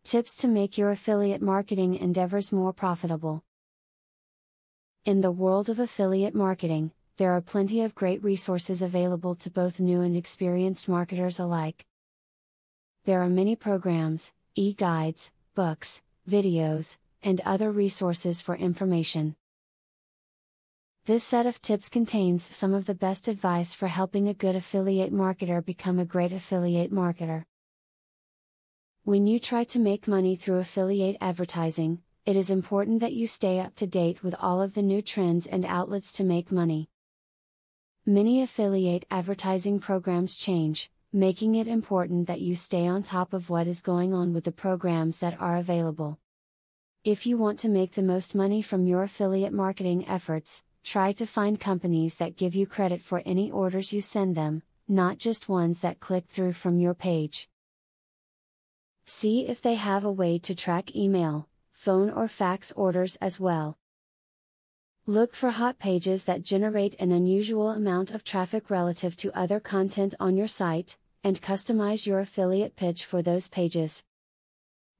Tips to make your affiliate marketing endeavors more profitable. In the world of affiliate marketing, there are plenty of great resources available to both new and experienced marketers alike. There are many programs, e-guides, books, videos, and other resources for information. This set of tips contains some of the best advice for helping a good affiliate marketer become a great affiliate marketer. When you try to make money through affiliate advertising, it is important that you stay up to date with all of the new trends and outlets to make money. Many affiliate advertising programs change, making it important that you stay on top of what is going on with the programs that are available. If you want to make the most money from your affiliate marketing efforts, try to find companies that give you credit for any orders you send them, not just ones that click through from your page. See if they have a way to track email, phone or fax orders as well. Look for hot pages that generate an unusual amount of traffic relative to other content on your site, and customize your affiliate pitch for those pages.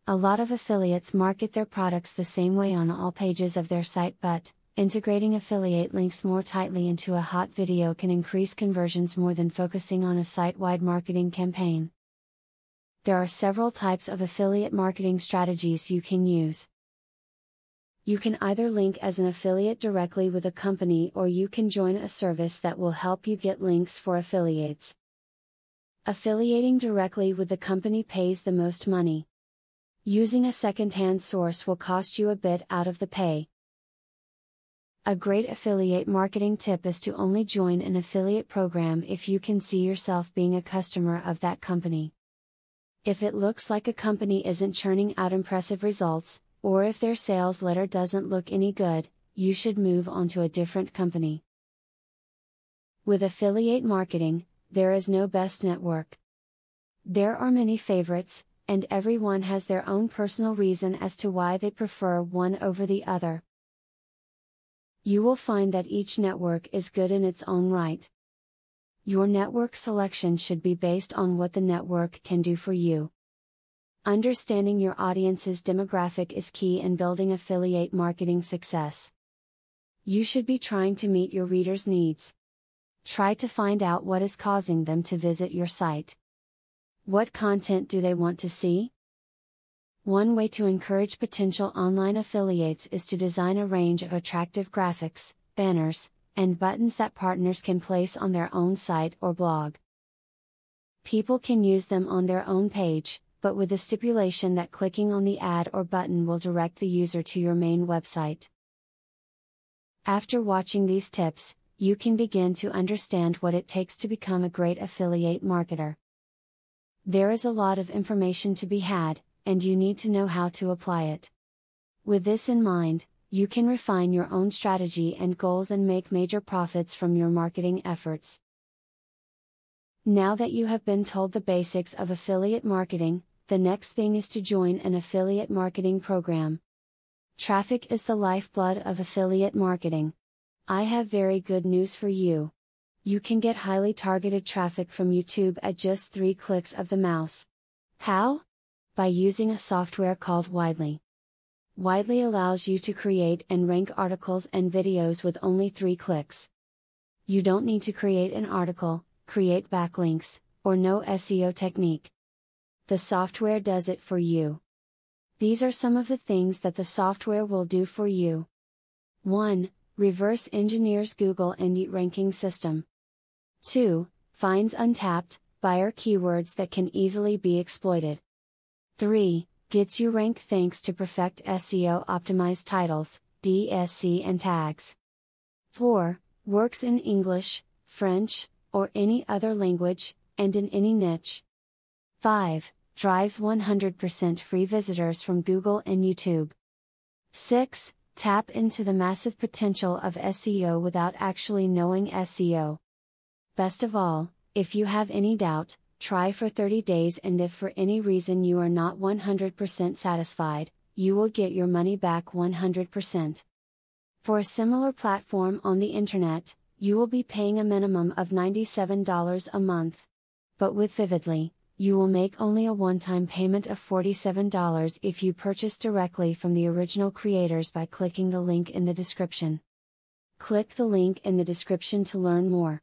A lot of affiliates market their products the same way on all pages of their site, but integrating affiliate links more tightly into a hot video can increase conversions more than focusing on a site-wide marketing campaign. There are several types of affiliate marketing strategies you can use. You can either link as an affiliate directly with a company, or you can join a service that will help you get links for affiliates. Affiliating directly with the company pays the most money. Using a second-hand source will cost you a bit out of the pay. A great affiliate marketing tip is to only join an affiliate program if you can see yourself being a customer of that company. If it looks like a company isn't churning out impressive results, or if their sales letter doesn't look any good, you should move on to a different company. With affiliate marketing, there is no best network. There are many favorites, and everyone has their own personal reason as to why they prefer one over the other. You will find that each network is good in its own right. Your network selection should be based on what the network can do for you. Understanding your audience's demographic is key in building affiliate marketing success. You should be trying to meet your readers' needs. Try to find out what is causing them to visit your site. What content do they want to see? One way to encourage potential online affiliates is to design a range of attractive graphics, banners, and buttons that partners can place on their own site or blog. People can use them on their own page, but with the stipulation that clicking on the ad or button will direct the user to your main website. After watching these tips, you can begin to understand what it takes to become a great affiliate marketer. There is a lot of information to be had, and you need to know how to apply it. With this in mind, you can refine your own strategy and goals and make major profits from your marketing efforts. Now that you have been told the basics of affiliate marketing, the next thing is to join an affiliate marketing program. Traffic is the lifeblood of affiliate marketing. I have very good news for you. You can get highly targeted traffic from YouTube at just 3 clicks of the mouse. How? By using a software called Widely. Widely allows you to create and rank articles and videos with only 3 clicks. You don't need to create an article, create backlinks, or know SEO technique. The software does it for you. These are some of the things that the software will do for you. 1. Reverse engineers Google Indie ranking system. 2. Finds untapped buyer keywords that can easily be exploited. 3. Gets you ranked thanks to perfect SEO optimized titles, DSC and tags. 4. Works in English, French, or any other language, and in any niche. 5. Drives 100% free visitors from Google and YouTube. 6. Tap into the massive potential of SEO without actually knowing SEO. Best of all, if you have any doubt, try for 30 days, and if for any reason you are not 100% satisfied, you will get your money back 100%. For a similar platform on the internet, you will be paying a minimum of $97 a month. But with Vividly, You will make only a one-time payment of $47 if you purchase directly from the original creators by clicking the link in the description. Click the link in the description to learn more.